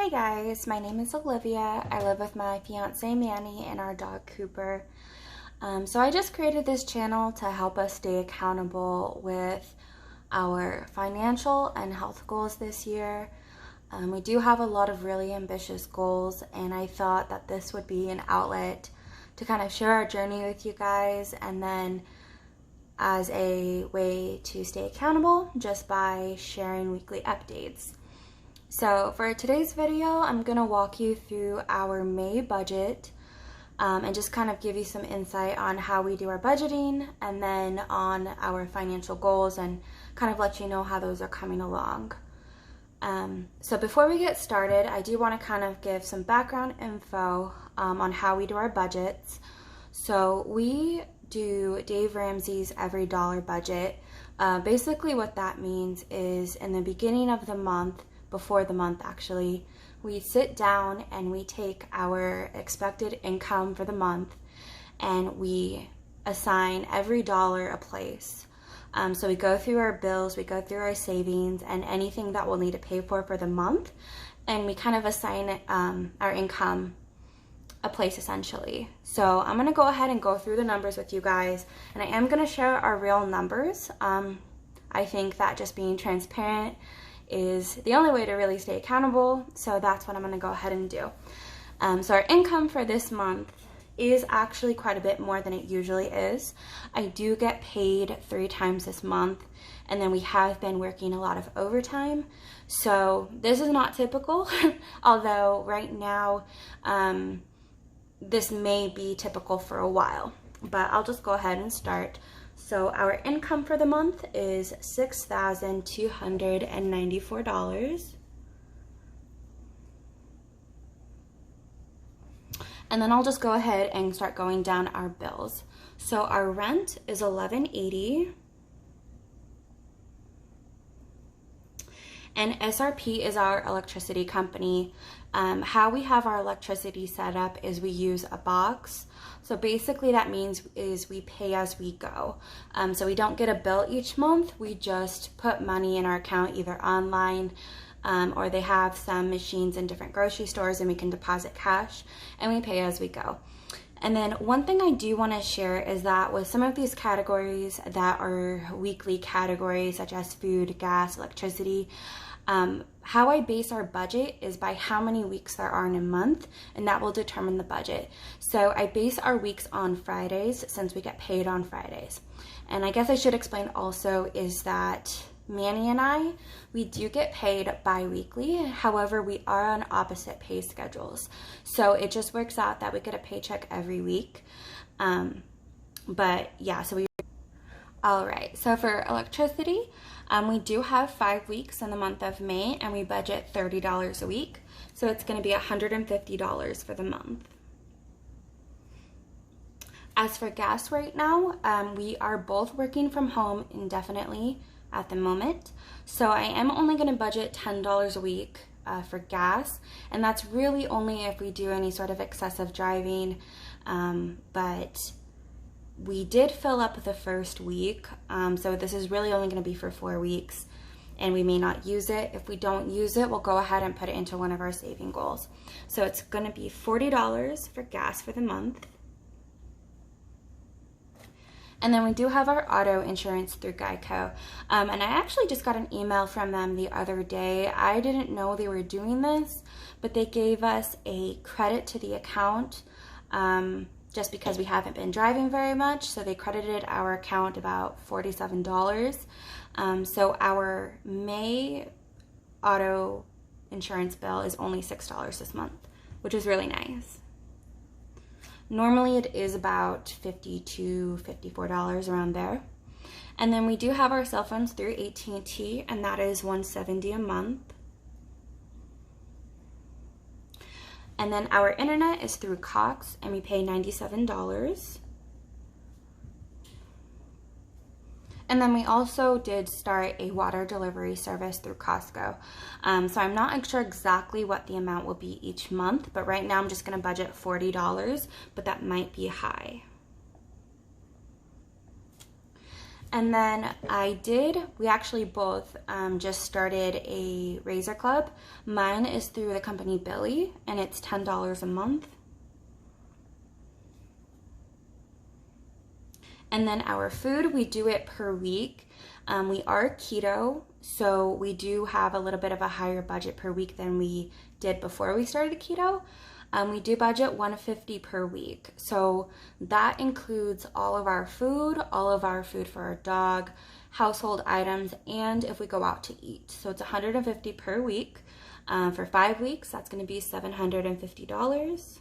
Hey guys, my name is Olivia. I live with my fiance Manny and our dog Cooper. So I just created this channel to help us stay accountable with our financial and health goals this year. We do have a lot of really ambitious goals, and I thought that this would be an outlet to kind of share our journey with you guys, and then as a way to stay accountable just by sharing weekly updates. So for today's video, I'm going to walk you through our May budget and just kind of give you some insight on how we do our budgeting, and then on our financial goals, and kind of let you know how those are coming along. So before we get started, I do want to kind of give some background info on how we do our budgets. So we do Dave Ramsey's Every Dollar budget. Basically what that means is in the beginning of the month, before the month actually, we sit down and we take our expected income for the month and we assign every dollar a place. So we go through our bills, we go through our savings and anything that we'll need to pay for the month, and we kind of assign our income a place essentially. So I'm going to go ahead and go through the numbers with you guys, and I am going to share our real numbers. I think that just being transparent is the only way to really stay accountable, so that's what I'm going to go ahead and do. So our income for this month is actually quite a bit more than it usually is. I do get paid 3 times this month, and then we have been working a lot of overtime, so this is not typical, although right now this may be typical for a while, but I'll just go ahead and start. So our income for the month is $6,294. And then I'll just go ahead and start going down our bills. So our rent is $1,180. And SRP is our electricity company. How we have our electricity set up is we use a box. So basically that means is we pay as we go. So we don't get a bill each month. We just put money in our account either online or they have some machines in different grocery stores and we can deposit cash and we pay as we go. And then one thing I do want to share is that with some of these categories that are weekly categories such as food, gas, electricity, how I base our budget is by how many weeks there are in a month, and that will determine the budget. So I base our weeks on Fridays since we get paid on Fridays. And I guess I should explain also is that Manny and I, we do get paid bi-weekly. However, we are on opposite pay schedules. So it just works out that we get a paycheck every week. But yeah, all right, so for electricity, we do have 5 weeks in the month of May, and we budget $30 a week. So it's going to be $150 for the month. As for gas right now, we are both working from home indefinitely at the moment. So I am only going to budget $10 a week for gas, and that's really only if we do any sort of excessive driving, but we did fill up the first week, so this is really only going to be for 4 weeks, and we may not use it. If we don't use it, we'll go ahead and put it into one of our saving goals. So it's going to be $40 for gas for the month. And then we do have our auto insurance through Geico. And I actually just got an email from them the other day. I didn't know they were doing this, but they gave us a credit to the account just because we haven't been driving very much. So they credited our account about $47. So our May auto insurance bill is only $6 this month, which is really nice. Normally it is about $50 to $54 around there. And then we do have our cell phones through AT&T, and that is $170 a month. And then our internet is through Cox, and we pay $97. And then we also did start a water delivery service through Costco. So I'm not sure exactly what the amount will be each month, but right now I'm just going to budget $40, but that might be high. And then we actually both just started a razor club. Mine is through the company Billy, and it's $10 a month. And then our food, we do it per week. We are keto, so we do have a little bit of a higher budget per week than we did before we started keto. We do budget $150 per week. So that includes all of our food for our dog, household items, and if we go out to eat. So it's $150 per week. For 5 weeks, that's going to be $750.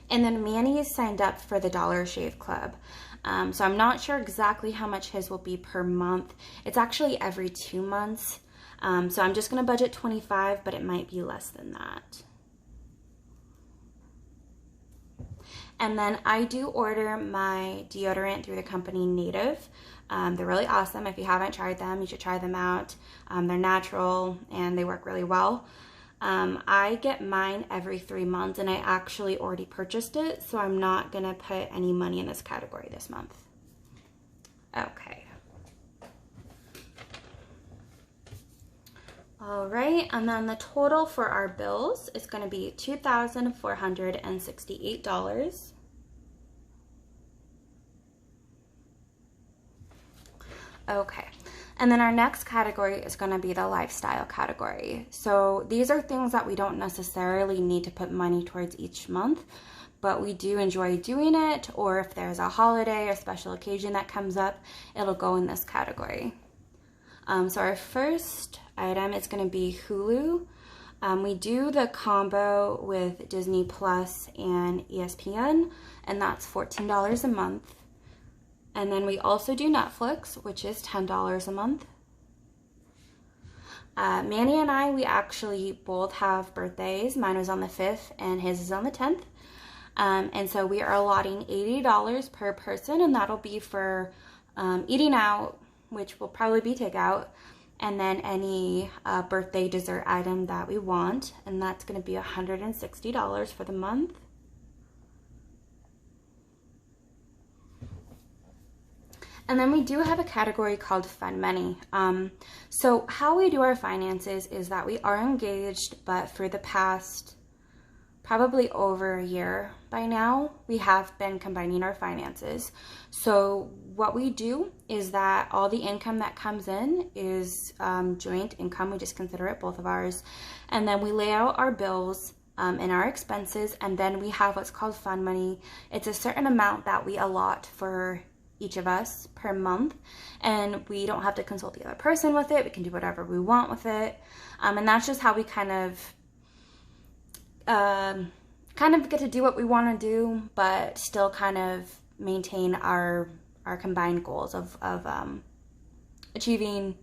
And then Manny is signed up for the Dollar Shave Club. So I'm not sure exactly how much his will be per month. It's actually every 2 months. So I'm just going to budget $25, but it might be less than that. And then I do order my deodorant through the company Native. They're really awesome. If you haven't tried them, you should try them out. They're natural and they work really well. I get mine every 3 months, and I actually already purchased it, so I'm not going to put any money in this category this month. Okay. All right, and then the total for our bills is going to be $2,468. Okay, and then our next category is going to be the lifestyle category. So these are things that we don't necessarily need to put money towards each month, but we do enjoy doing it, or if there's a holiday or special occasion that comes up, it'll go in this category. So our first item is going to be Hulu. We do the combo with Disney Plus and ESPN, and that's $14 a month. And then we also do Netflix, which is $10 a month. Manny and I, we actually both have birthdays. Mine was on the 5th and his is on the 10th. And so we are allotting $80 per person, and that'll be for eating out, which will probably be takeout, and then any birthday dessert item that we want, and that's going to be $160 for the month. And then we do have a category called Fun Money. So how we do our finances is that we are engaged, but for the past probably over a year by now, we have been combining our finances. So what we do is that all the income that comes in is joint income. We just consider it both of ours. And then we lay out our bills and our expenses, and then we have what's called Fun Money. It's a certain amount that we allot for each of us per month, and we don't have to consult the other person with it. We can do whatever we want with it, and that's just how we kind of get to do what we want to do, but still kind of maintain our combined goals of achieving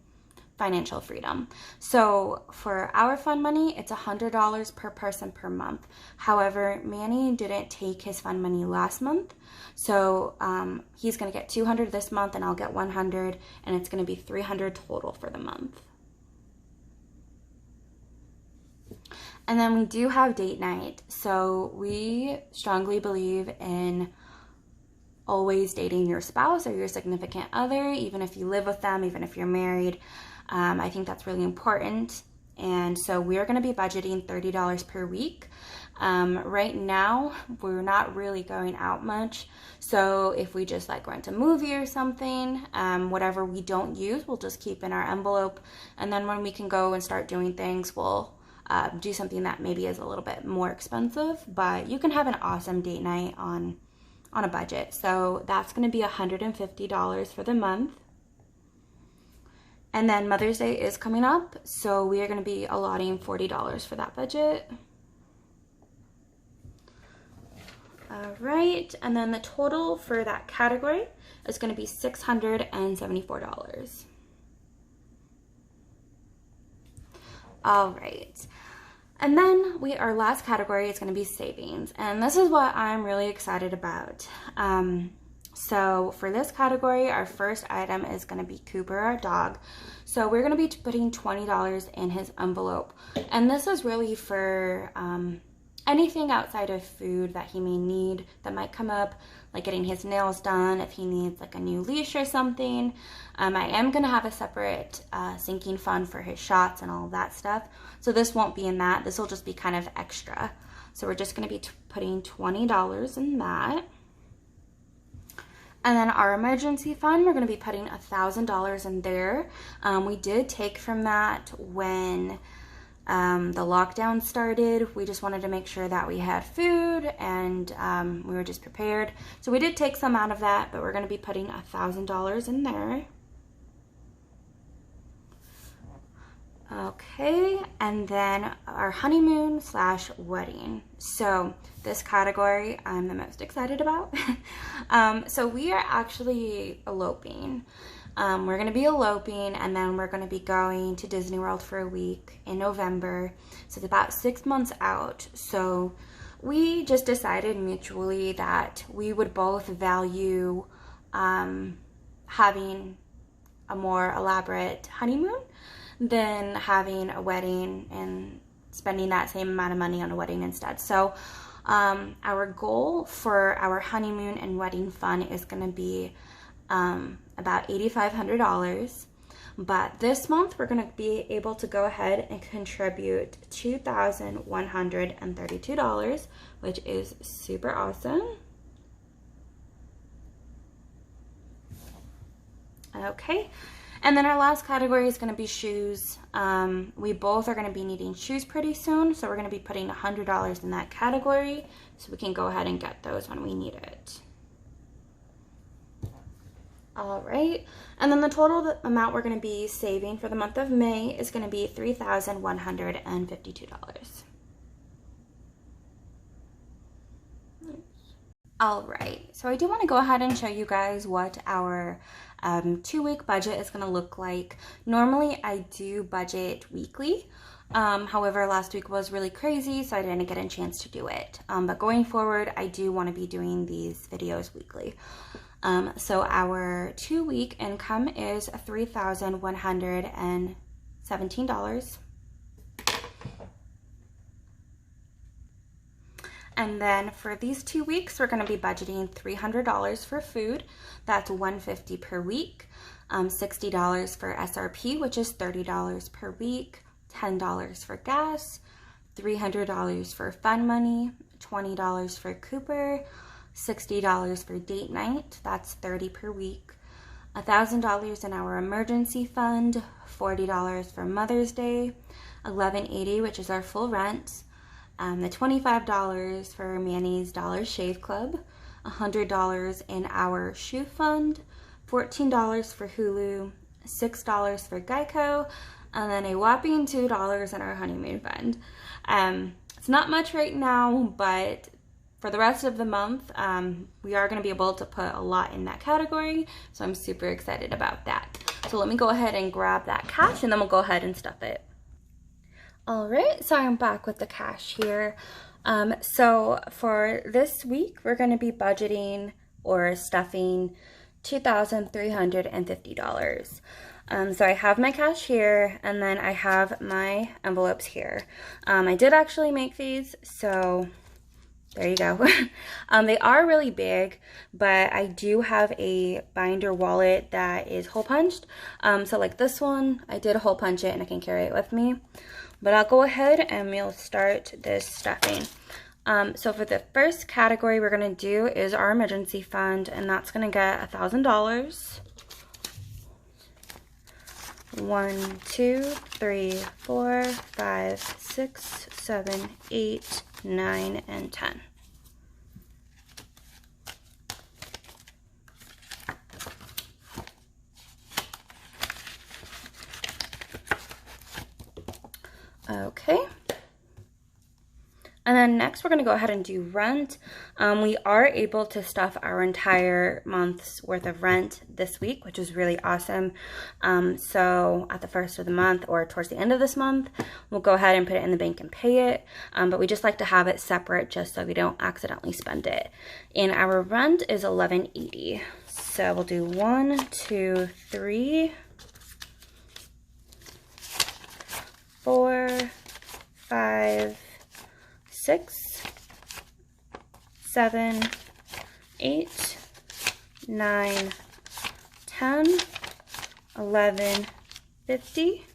financial freedom. So for our Fun Money, it's $100 per person per month. However, Manny didn't take his Fun Money last month, so he's going to get $200 this month, and I'll get $100, and it's going to be $300 total for the month. And then we do have date night. So we strongly believe in always dating your spouse or your significant other, even if you live with them, even if you're married. I think that's really important. And so we're going to be budgeting $30 per week. Right now, we're not really going out much. So if we just like rent a movie or something, whatever we don't use, we'll just keep in our envelope. And then when we can go and start doing things, we'll do something that maybe is a little bit more expensive, but you can have an awesome date night on a budget. So that's going to be $150 for the month. And then Mother's Day is coming up, so we are going to be allotting $40 for that budget. All right, and then the total for that category is going to be $674. All right. And then our last category is going to be savings. And this is what I'm really excited about. So for this category, our first item is going to be Cooper, our dog. So we're going to be putting $20 in his envelope. And this is really for anything outside of food that he may need that might come up, like getting his nails done, if he needs like a new leash or something. I am going to have a separate sinking fund for his shots and all of that stuff. So this won't be in that. This will just be kind of extra. So we're just going to be putting $20 in that. And then our emergency fund, we're going to be putting $1,000 in there. We did take from that when the lockdown started. We just wanted to make sure that we had food and we were just prepared. So we did take some out of that, but we're going to be putting $1,000 in there. Okay, and then our honeymoon / wedding. So this category I'm the most excited about. So we are actually eloping. We're going to be eloping, and then we're going to be going to Disney World for a week in November. So it's about 6 months out. So we just decided mutually that we would both value having a more elaborate honeymoon than having a wedding and spending that same amount of money on a wedding instead. So our goal for our honeymoon and wedding fund is going to be about $8,500, but this month we're going to be able to go ahead and contribute $2,132, which is super awesome. Okay, and then our last category is going to be shoes. We both are going to be needing shoes pretty soon, so we're going to be putting $100 in that category so we can go ahead and get those when we need it. All right, and then the total amount we're going to be saving for the month of May is going to be $3,152. All right, so I do want to go ahead and show you guys what our 2-week budget is going to look like. Normally I do budget weekly. However, last week was really crazy, so I didn't get a chance to do it. But going forward, I do want to be doing these videos weekly. So our 2-week income is $3,117. And then for these 2 weeks, we're going to be budgeting $300 for food. That's $150 per week. $60 for SRP, which is $30 per week. $10 for gas. $300 for fun money. $20 for Cooper. $60 for date night. That's $30 per week. $1,000 in our emergency fund. $40 for Mother's Day. $11.80, which is our full rent. The $25 for Manny's Dollar Shave Club, $100 in our shoe fund, $14 for Hulu, $6 for Geico, and then a whopping $2 in our honeymoon fund. It's not much right now, but for the rest of the month, we are going to be able to put a lot in that category, so I'm super excited about that. So let me go ahead and grab that cash, and then we'll go ahead and stuff it. All right, so I'm back with the cash here. So for this week, we're going to be budgeting or stuffing $2,350. So I have my cash here, and then I have my envelopes here. I did actually make these, so there you go. They are really big, but I do have a binder wallet that is hole punched. So like this one, I did hole punch it and I can carry it with me. But I'll go ahead and we'll start this stuffing. So for the first category we're going to do is our emergency fund, and that's going to get $1,000. 1, 2, 3, 4, 5, 6, 7, 8, 9, and 10. Okay. And then next we're going to go ahead and do rent. We are able to stuff our entire month's worth of rent this week, which is really awesome. So at the first of the month or towards the end of this month, we'll go ahead and put it in the bank and pay it. But we just like to have it separate just so we don't accidentally spend it. And our rent is $11.80. So we'll do 1, 2, 3, 4, 5, 6, 7, 8, 9, 10, 11, 50,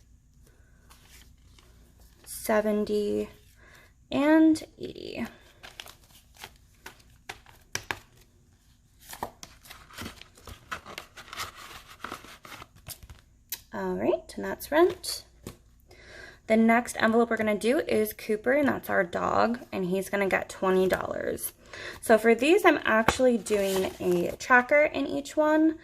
70, and 80. All right, and that's rent. The next envelope we're gonna do is Cooper, and that's our dog, and he's gonna get $20. So for these, I'm actually doing a tracker in each one,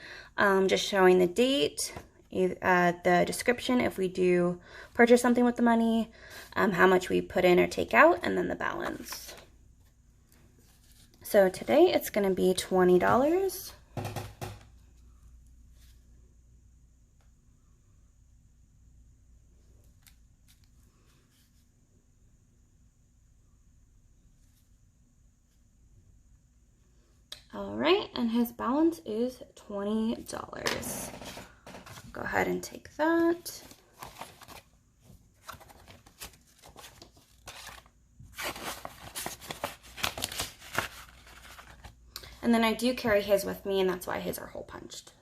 just showing the date, the description if we do purchase something with the money, how much we put in or take out, and then the balance. So today it's gonna be $20. All right, and his balance is $20. Go ahead and take that. And then I do carry his with me, and that's why his are hole punched.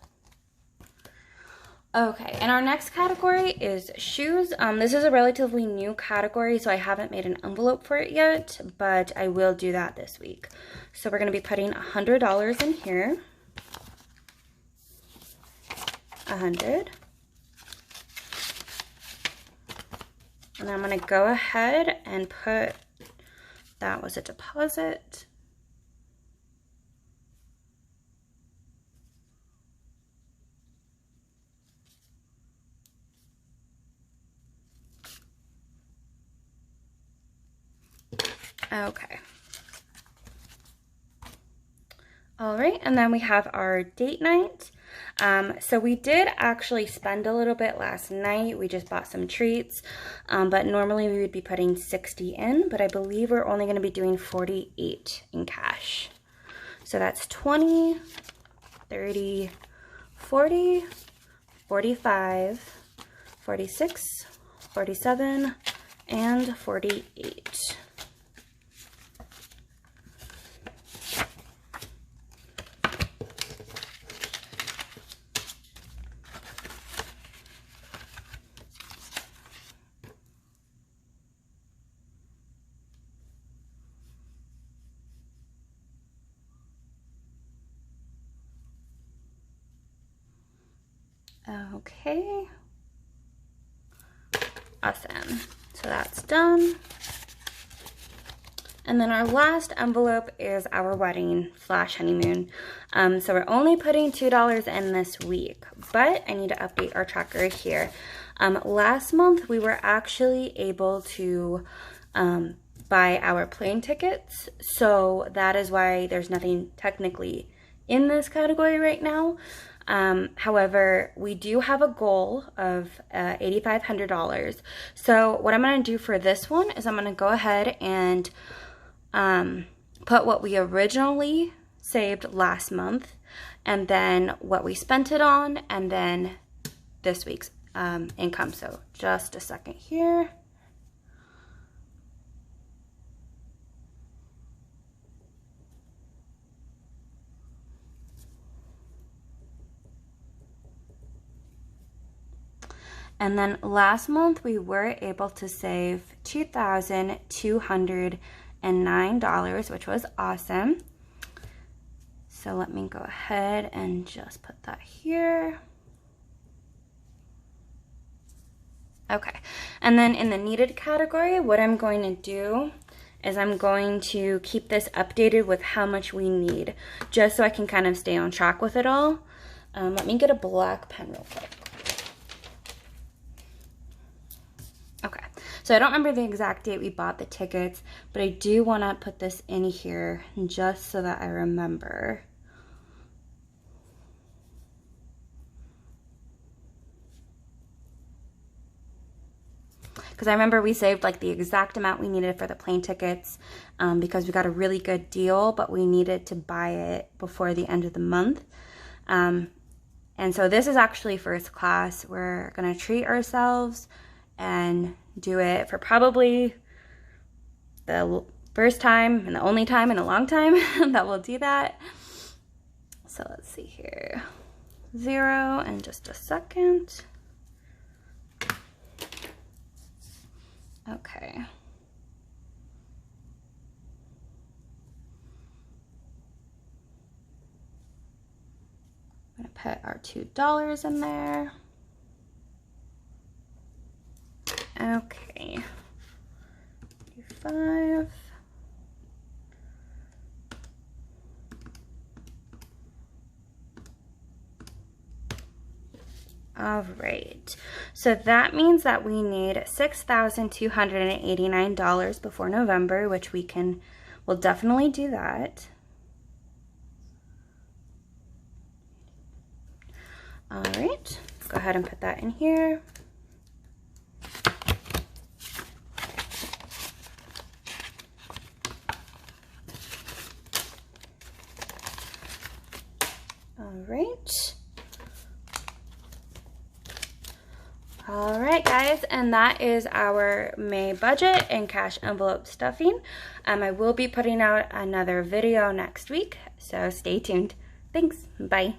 Okay, and our next category is shoes. This is a relatively new category, so I haven't made an envelope for it yet, but I will do that this week. So we're gonna be putting $100 in here. 100. And I'm gonna go ahead and put, that was a deposit. Okay. All right, and then we have our date night. So we did actually spend a little bit last night. We just bought some treats, but normally we would be putting 60 in, but I believe we're only gonna be doing 48 in cash. So that's 20, 30, 40, 45, 46, 47, and 48. Okay, awesome. So that's done. And then our last envelope is our wedding / honeymoon. So we're only putting $2 in this week, but I need to update our tracker here. Last month we were actually able to buy our plane tickets, so that is why there's nothing technically in this category right now. However, we do have a goal of $8,500. So what I'm going to do for this one is I'm going to go ahead and put what we originally saved last month, and then what we spent it on, and then this week's income. So just a second here. And then last month we were able to save $2,209, which was awesome. So let me go ahead and just put that here. Okay, and then in the needed category, what I'm going to do is I'm going to keep this updated with how much we need, just so I can kind of stay on track with it all. Let me get a black pen real quick. Okay, so I don't remember the exact date we bought the tickets, but I do want to put this in here just so that I remember. Because I remember we saved like the exact amount we needed for the plane tickets because we got a really good deal, but we needed to buy it before the end of the month. And so this is actually first class. We're gonna treat ourselves and do it for probably the first time and the only time in a long time that we'll do that. So let's see here. 0 in just a second. Okay. I'm gonna put our $2 in there. Okay. 5. All right, so that means that we need $6,289 before November, which we'll definitely do that. All right, go ahead and put that in here. All right, guys, and that is our May budget and cash envelope stuffing. I will be putting out another video next week, so stay tuned. Thanks. Bye.